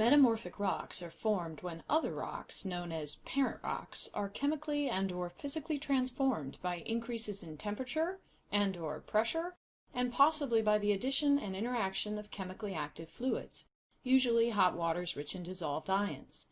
Metamorphic rocks are formed when other rocks, known as parent rocks, are chemically and/or physically transformed by increases in temperature and/or pressure, and possibly by the addition and interaction of chemically active fluids, usually hot waters rich in dissolved ions.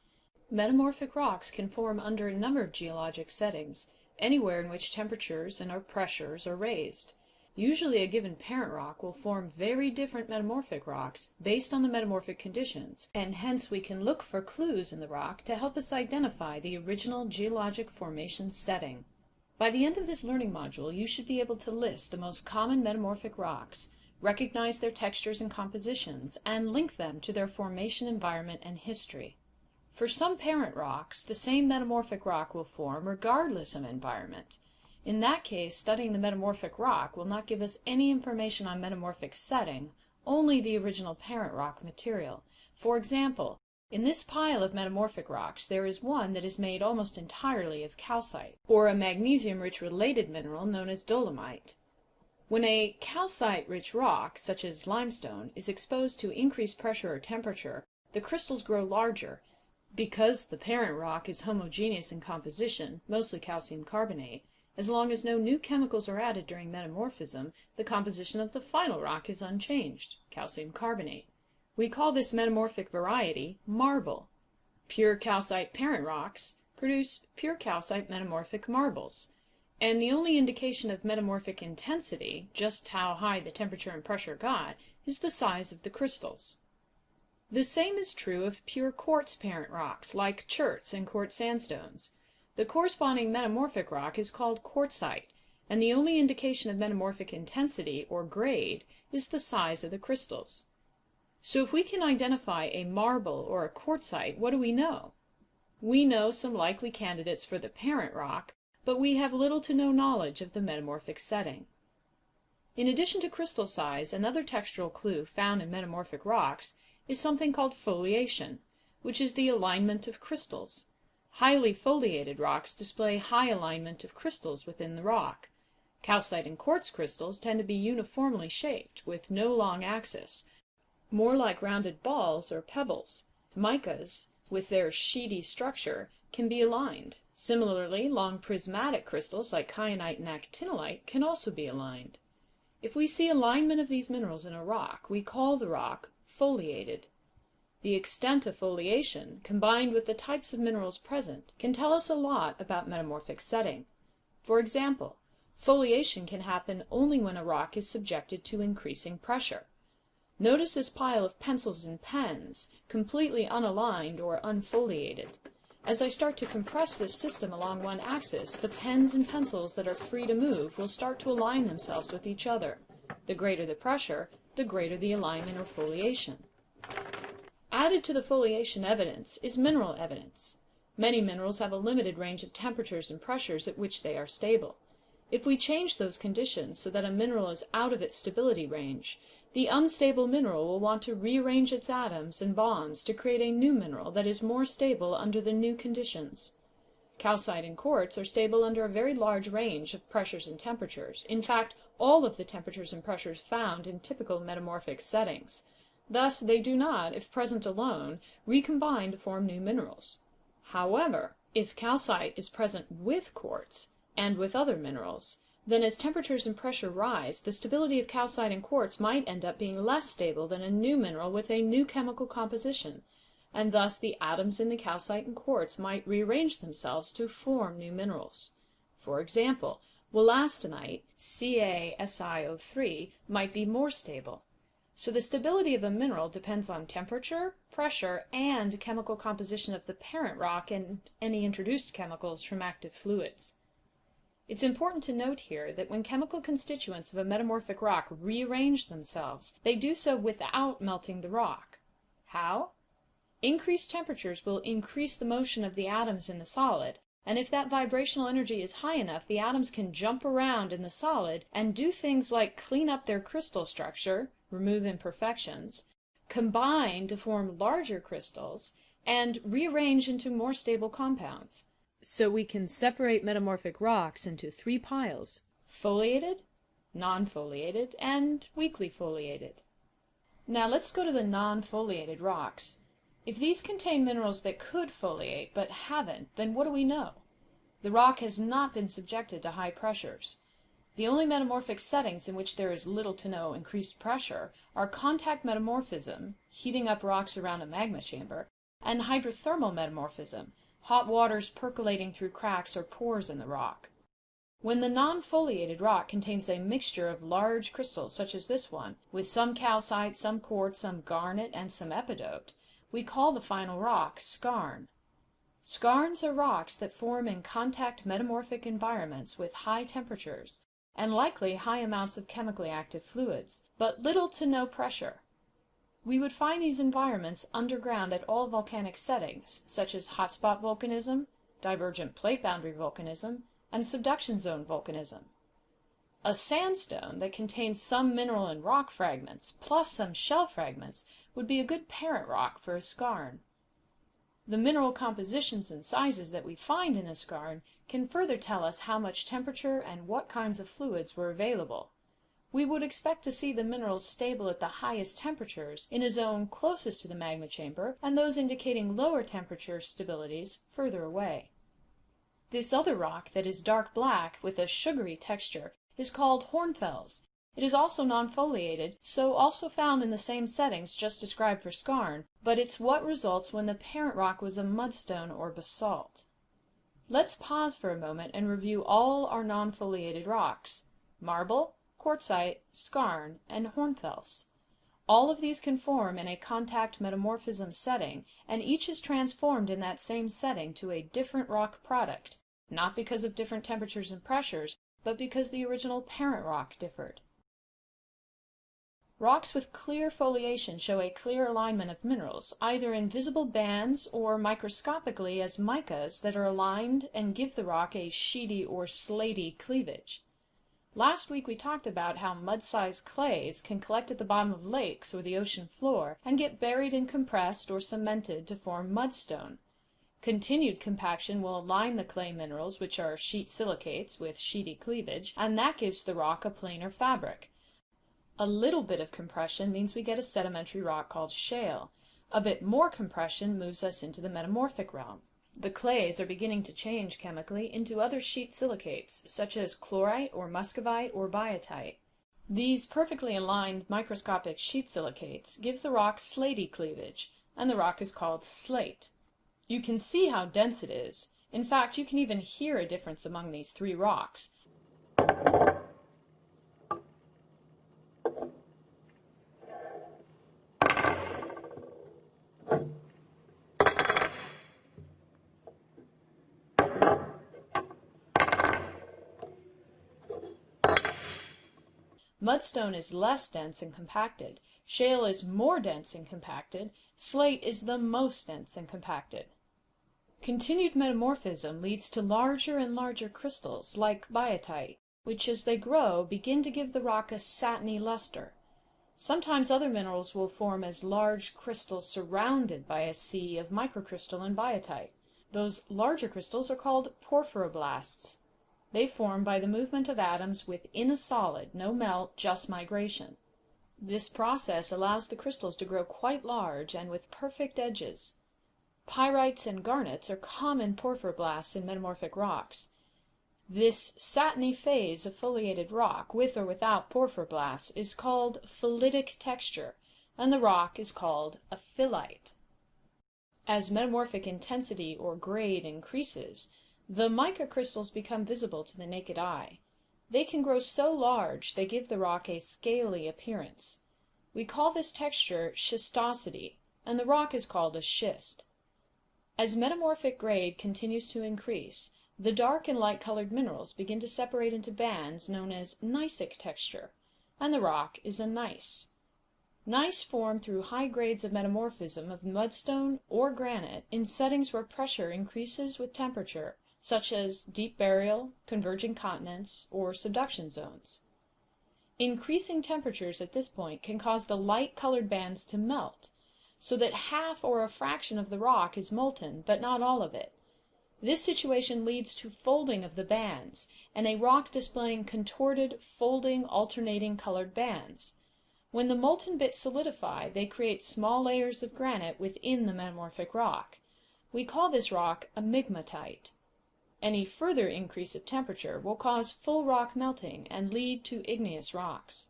Metamorphic rocks can form under a number of geologic settings, anywhere in which temperatures and/or pressures are raised. Usually a given parent rock will form very different metamorphic rocks based on the metamorphic conditions, and hence we can look for clues in the rock to help us identify the original geologic formation setting. By the end of this learning module, you should be able to list the most common metamorphic rocks, recognize their textures and compositions, and link them to their formation environment and history. For some parent rocks, the same metamorphic rock will form regardless of environment. In that case, studying the metamorphic rock will not give us any information on metamorphic setting, only the original parent rock material. For example, in this pile of metamorphic rocks, there is one that is made almost entirely of calcite, or a magnesium-rich related mineral known as dolomite. When a calcite-rich rock, such as limestone, is exposed to increased pressure or temperature, the crystals grow larger. Because the parent rock is homogeneous in composition, mostly calcium carbonate, as long as no new chemicals are added during metamorphism, the composition of the final rock is unchanged, calcium carbonate. We call this metamorphic variety marble. Pure calcite parent rocks produce pure calcite metamorphic marbles, and the only indication of metamorphic intensity, just how high the temperature and pressure got, is the size of the crystals. The same is true of pure quartz parent rocks, like cherts and quartz sandstones. The corresponding metamorphic rock is called quartzite, and the only indication of metamorphic intensity, or grade, is the size of the crystals. So if we can identify a marble or a quartzite, what do we know? We know some likely candidates for the parent rock, but we have little to no knowledge of the metamorphic setting. In addition to crystal size, another textural clue found in metamorphic rocks is something called foliation, which is the alignment of crystals. Highly foliated rocks display high alignment of crystals within the rock. Calcite and quartz crystals tend to be uniformly shaped, with no long axis, more like rounded balls or pebbles. Micas, with their sheety structure, can be aligned. Similarly, long prismatic crystals like kyanite and actinolite can also be aligned. If we see alignment of these minerals in a rock, we call the rock foliated. The extent of foliation, combined with the types of minerals present, can tell us a lot about metamorphic setting. For example, foliation can happen only when a rock is subjected to increasing pressure. Notice this pile of pencils and pens, completely unaligned or unfoliated. As I start to compress this system along one axis, the pens and pencils that are free to move will start to align themselves with each other. The greater the pressure, the greater the alignment or foliation. Added to the foliation evidence is mineral evidence. Many minerals have a limited range of temperatures and pressures at which they are stable. If we change those conditions so that a mineral is out of its stability range, the unstable mineral will want to rearrange its atoms and bonds to create a new mineral that is more stable under the new conditions. Calcite and quartz are stable under a very large range of pressures and temperatures. In fact, all of the temperatures and pressures found in typical metamorphic settings. Thus, they do not, if present alone, recombine to form new minerals. However, if calcite is present with quartz and with other minerals, then as temperatures and pressure rise, the stability of calcite and quartz might end up being less stable than a new mineral with a new chemical composition, and thus the atoms in the calcite and quartz might rearrange themselves to form new minerals. For example, wollastonite, CaSiO3, might be more stable. So the stability of a mineral depends on temperature, pressure, and chemical composition of the parent rock and any introduced chemicals from active fluids. It's important to note here that when chemical constituents of a metamorphic rock rearrange themselves, they do so without melting the rock. How? Increased temperatures will increase the motion of the atoms in the solid, and if that vibrational energy is high enough, the atoms can jump around in the solid and do things like clean up their crystal structure, remove imperfections, combine to form larger crystals, and rearrange into more stable compounds. So we can separate metamorphic rocks into three piles: foliated, non-foliated, and weakly foliated. Now let's go to the non-foliated rocks. If these contain minerals that could foliate but haven't, then what do we know? The rock has not been subjected to high pressures. The only metamorphic settings in which there is little to no increased pressure are contact metamorphism, heating up rocks around a magma chamber, and hydrothermal metamorphism, hot waters percolating through cracks or pores in the rock. When the non-foliated rock contains a mixture of large crystals such as this one, with some calcite, some quartz, some garnet, and some epidote, we call the final rock skarn. Skarns are rocks that form in contact metamorphic environments with high temperatures and likely high amounts of chemically active fluids, but little to no pressure. We would find these environments underground at all volcanic settings, such as hotspot volcanism, divergent plate boundary volcanism, and subduction zone volcanism. A sandstone that contains some mineral and rock fragments, plus some shell fragments, would be a good parent rock for a skarn. The mineral compositions and sizes that we find in a skarn can further tell us how much temperature and what kinds of fluids were available. We would expect to see the minerals stable at the highest temperatures in a zone closest to the magma chamber, and those indicating lower temperature stabilities further away. This other rock that is dark black with a sugary texture is called hornfels. It is also non-foliated, so also found in the same settings just described for skarn, but it's what results when the parent rock was a mudstone or basalt. Let's pause for a moment and review all our non-foliated rocks: marble, quartzite, skarn, and hornfels. All of these can form in a contact metamorphism setting, and each is transformed in that same setting to a different rock product, not because of different temperatures and pressures, but because the original parent rock differed. Rocks with clear foliation show a clear alignment of minerals, either in visible bands or microscopically as micas that are aligned and give the rock a sheety or slaty cleavage. Last week we talked about how mud-sized clays can collect at the bottom of lakes or the ocean floor and get buried and compressed or cemented to form mudstone. Continued compaction will align the clay minerals, which are sheet silicates with sheety cleavage, and that gives the rock a planar fabric. A little bit of compression means we get a sedimentary rock called shale. A bit more compression moves us into the metamorphic realm. The clays are beginning to change chemically into other sheet silicates, such as chlorite or muscovite or biotite. These perfectly aligned microscopic sheet silicates give the rock slaty cleavage, and the rock is called slate. You can see how dense it is. In fact, you can even hear a difference among these three rocks. Mudstone is less dense and compacted. Shale is more dense and compacted. Slate is the most dense and compacted. Continued metamorphism leads to larger and larger crystals, like biotite, which as they grow begin to give the rock a satiny luster. Sometimes other minerals will form as large crystals surrounded by a sea of microcrystal and biotite. Those larger crystals are called porphyroblasts. They form by the movement of atoms within a solid, no melt, just migration. This process allows the crystals to grow quite large and with perfect edges. Pyrites and garnets are common porphyroblasts in metamorphic rocks. This satiny phase of foliated rock, with or without porphyroblasts, is called phylitic texture, and the rock is called a phyllite. As metamorphic intensity or grade increases, the mica crystals become visible to the naked eye. They can grow so large they give the rock a scaly appearance. We call this texture schistosity, and the rock is called a schist. As metamorphic grade continues to increase, the dark and light-colored minerals begin to separate into bands known as gneissic texture, and the rock is a gneiss. Gneiss form through high grades of metamorphism of mudstone or granite in settings where pressure increases with temperature, such as deep burial, converging continents, or subduction zones. Increasing temperatures at this point can cause the light-colored bands to melt, so that half or a fraction of the rock is molten, but not all of it. This situation leads to folding of the bands, and a rock displaying contorted, folding, alternating colored bands. When the molten bits solidify, they create small layers of granite within the metamorphic rock. We call this rock a migmatite. Any further increase of temperature will cause full rock melting and lead to igneous rocks.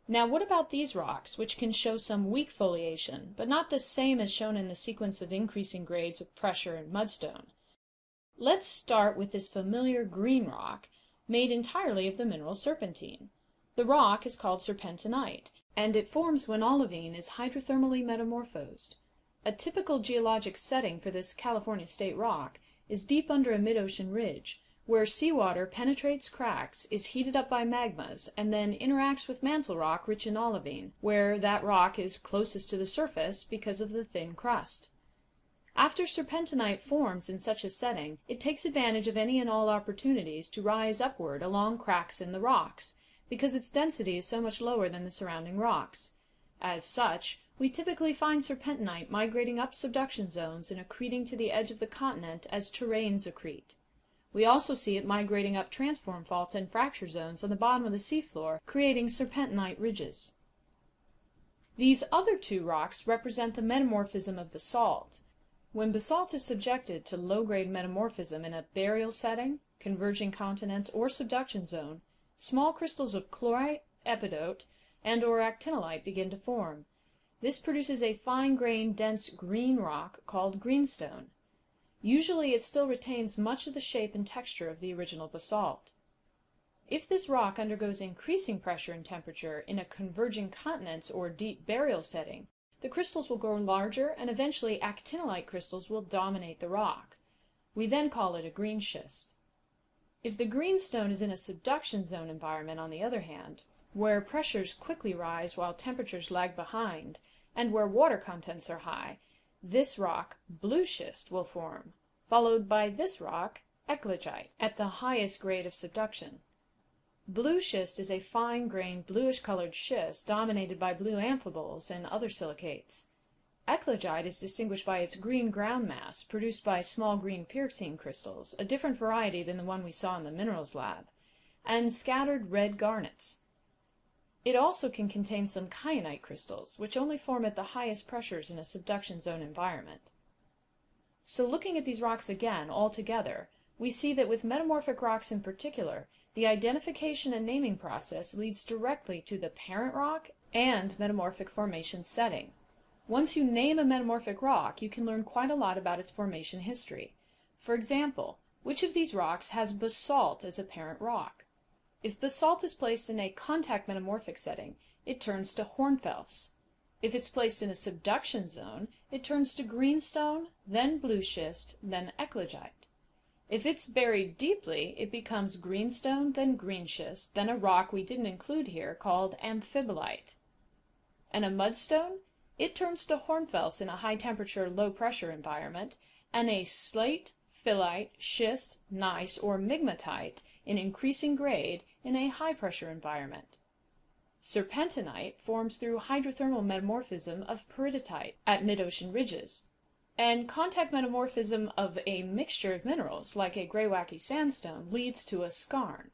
Now what about these rocks, which can show some weak foliation, but not the same as shown in the sequence of increasing grades of pressure and mudstone? Let's start with this familiar green rock, made entirely of the mineral serpentine. The rock is called serpentinite, and it forms when olivine is hydrothermally metamorphosed. A typical geologic setting for this California state rock is deep under a mid-ocean ridge, where seawater penetrates cracks, is heated up by magmas, and then interacts with mantle rock rich in olivine, where that rock is closest to the surface because of the thin crust. After serpentinite forms in such a setting, it takes advantage of any and all opportunities to rise upward along cracks in the rocks, because its density is so much lower than the surrounding rocks. As such, we typically find serpentinite migrating up subduction zones and accreting to the edge of the continent as terranes accrete. We also see it migrating up transform faults and fracture zones on the bottom of the seafloor, creating serpentinite ridges. These other two rocks represent the metamorphism of basalt. When basalt is subjected to low-grade metamorphism in a burial setting, converging continents, or subduction zone, small crystals of chlorite, epidote, and/or actinolite begin to form. This produces a fine-grained, dense green rock called greenstone. Usually it still retains much of the shape and texture of the original basalt. If this rock undergoes increasing pressure and temperature in a converging continents or deep burial setting, the crystals will grow larger and eventually actinolite crystals will dominate the rock. We then call it a green schist. If the greenstone is in a subduction zone environment, on the other hand, where pressures quickly rise while temperatures lag behind, and where water contents are high, this rock, blue schist, will form, followed by this rock, eclogite, at the highest grade of subduction. Blue schist is a fine-grained, bluish-colored schist dominated by blue amphiboles and other silicates. Eclogite is distinguished by its green ground mass, produced by small green pyroxene crystals, a different variety than the one we saw in the minerals lab, and scattered red garnets. It also can contain some kyanite crystals, which only form at the highest pressures in a subduction zone environment. So looking at these rocks again, all together, we see that with metamorphic rocks in particular, the identification and naming process leads directly to the parent rock and metamorphic formation setting. Once you name a metamorphic rock, you can learn quite a lot about its formation history. For example, which of these rocks has basalt as a parent rock? If basalt is placed in a contact metamorphic setting, it turns to hornfels. If it's placed in a subduction zone, it turns to greenstone, then blue schist, then eclogite. If it's buried deeply, it becomes greenstone, then green schist, then a rock we didn't include here called amphibolite. And a mudstone? It turns to hornfels in a high-temperature, low-pressure environment, and a slate, phyllite, schist, gneiss, or migmatite in increasing grade in a high-pressure environment. Serpentinite forms through hydrothermal metamorphism of peridotite at mid-ocean ridges, and contact metamorphism of a mixture of minerals, like a grey-wacky sandstone, leads to a skarn.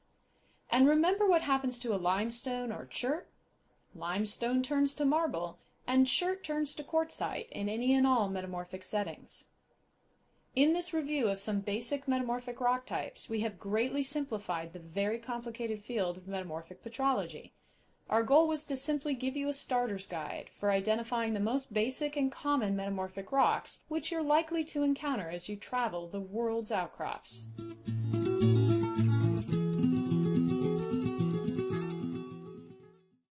And remember what happens to a limestone or chert? Limestone turns to marble, and chert turns to quartzite in any and all metamorphic settings. In this review of some basic metamorphic rock types, we have greatly simplified the very complicated field of metamorphic petrology. Our goal was to simply give you a starter's guide for identifying the most basic and common metamorphic rocks which you're likely to encounter as you travel the world's outcrops.